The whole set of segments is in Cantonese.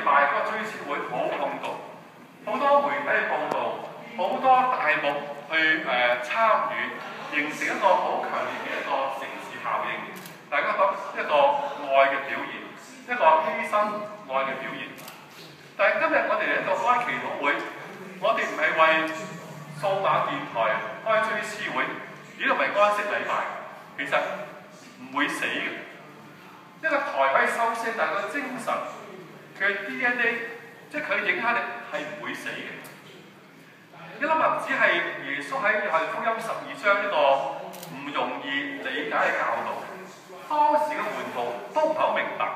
禮拜嗰個追思會好轟動，好多媒體嘅報導，好多大幕去參與，形成一個好強烈嘅一個城市效應。大家講一個愛嘅表現，一個犧牲愛嘅表現。但係今日我哋嚟一個開祈禱會，我哋唔係為數碼電台開追思會，呢個唔係安息禮拜，其實唔會死嘅。一個台可以收聲，但係個精神佢嘅 DNA， 即係佢嘅影響力係唔會死嘅。一粒麥子係耶穌喺約翰福音12章一個唔容易理解嘅教導，當時嘅門徒都唔係好明白。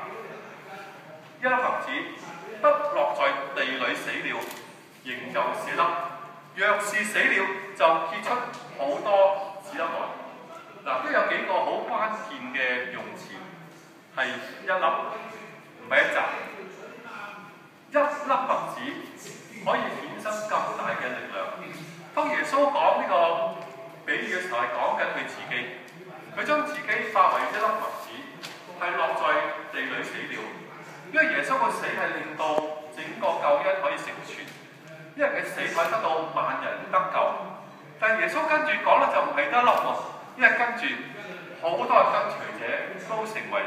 一粒麥子不落在地裏死了，仍舊是一粒；若是死了，就結出好多子粒來。嗱，都有幾個好關鍵嘅用詞，係一粒，唔係一紮。一粒麥子可以衍生咁大嘅力量。當耶穌講呢個比喻嘅時候，係講緊佢自己，佢將自己化為一粒麥子，係落在地裏死了。因為耶穌嘅死係令到整個救恩可以成全，因為佢死可以得到萬人得救。但係耶穌跟住講咧就唔係得一粒喎，因為跟住好多嘅跟隨者都成為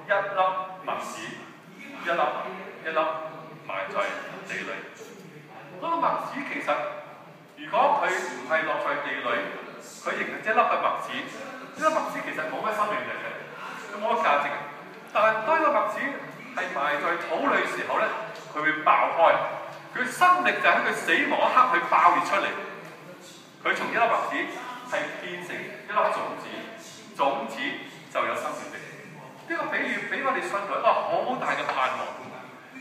一粒麥子，一粒埋在地裏。嗰個麥子其實，如果佢唔係落在地裏，佢仍然係一粒嘅麥子。呢粒麥子其實冇乜生命力嘅，佢冇乜價值嘅。但係當呢個麥子係埋在土裏時候咧，佢會爆開，佢生力就喺佢死亡一刻去爆裂出嚟。佢從一粒麥子係變成一粒種子，種子就有生命力。呢個比喻俾我哋信徒一個好大嘅盼望。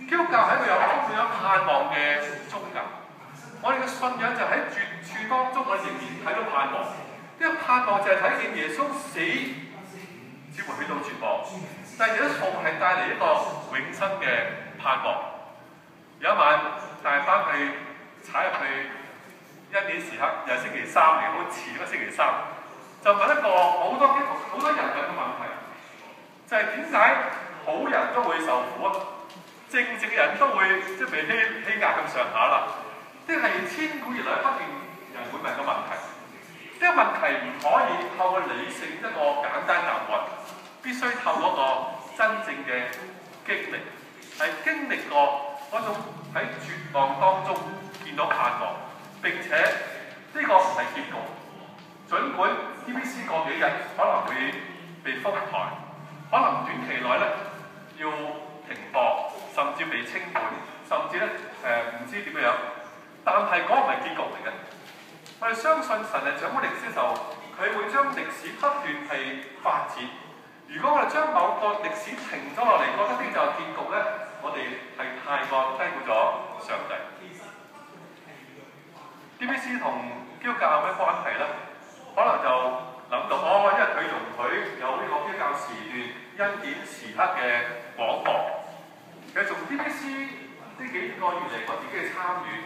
基督教係一個充滿咗盼望嘅宗教。我哋嘅信仰就喺絕處當中，我哋仍然睇到盼望。呢個盼望就係睇見耶穌死，只會去到絕望。但係耶穌係帶嚟一個永生嘅盼望。有一晚，大班去踩入去恩典時刻，又係星期三嚟，好遲嗰星期三，就問一個好多人嘅問題，就係點解好人都會受苦啊？正直嘅人都會即係被欺壓咁上下啦，呢係千古以來不斷人會問嘅問題。呢個問題唔可以透過理性一個簡單答案，必須透過個真正嘅經歷，係經歷過嗰種喺絕望當中見到盼望，並且呢個唔係結局。儘管 DBC 過幾日可能會被封台，可能短期內咧要停播，甚至被清盤，甚至咧唔知點樣，但係嗰個唔係結局嚟嘅。我哋相信神係掌管歷史嘅時候，佢會將歷史不斷係發展。如果我哋將某個歷史停咗落嚟，覺得呢就係結局咧，我哋係太過低估咗上帝。DBC 同基督教有咩關係咧？可能就諗到因為佢容許有呢個基督教時段恩典時刻嘅廣播。其實從 DBC 呢幾個月嚟，我自己嘅參與，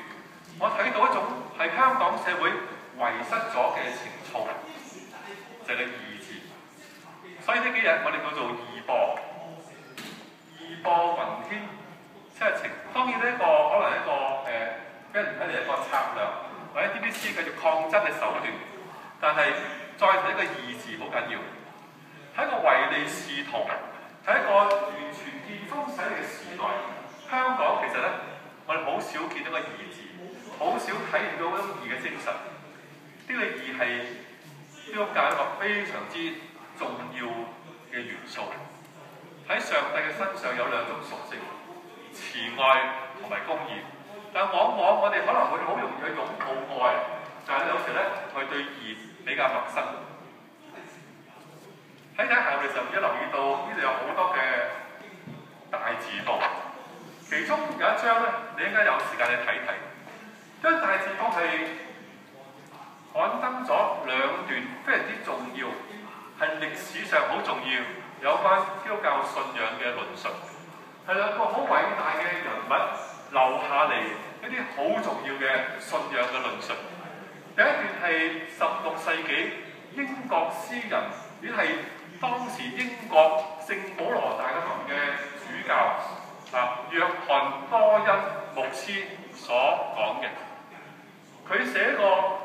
我睇到一種係香港社會遺失咗嘅情操，就係個義字。所以呢幾日我哋叫做義播，義播雲天，即係情。當然呢個可能一個俾人睇嚟一個策略，或者 DBC 繼續抗爭嘅手段。但係再睇個義字好緊要，喺一個唯利是圖，喺一個完全見風使嘅時代，香港其實咧，我哋好少見到個義字，好少體現到嗰種義嘅精神。呢個義係基督教一個非常之重要嘅元素。喺上帝嘅身上有兩種屬性，慈愛同埋公義。但往往我哋可能會好容易去擁抱愛，但係有時咧，我哋對義比較陌生。喺睇下我哋就一留意到呢度有好多嘅大字報，其中有一張咧，你應該有時間去睇睇。張大字報係刊登咗兩段非常之重要，係歷史上好重要有關基督教信仰嘅論述，係兩個好偉大嘅人物留下嚟一啲好重要嘅信仰嘅論述。第一段係16世紀英國詩人，亦係當時英國聖保羅大教堂嘅主教約翰多恩牧師所講嘅。佢寫過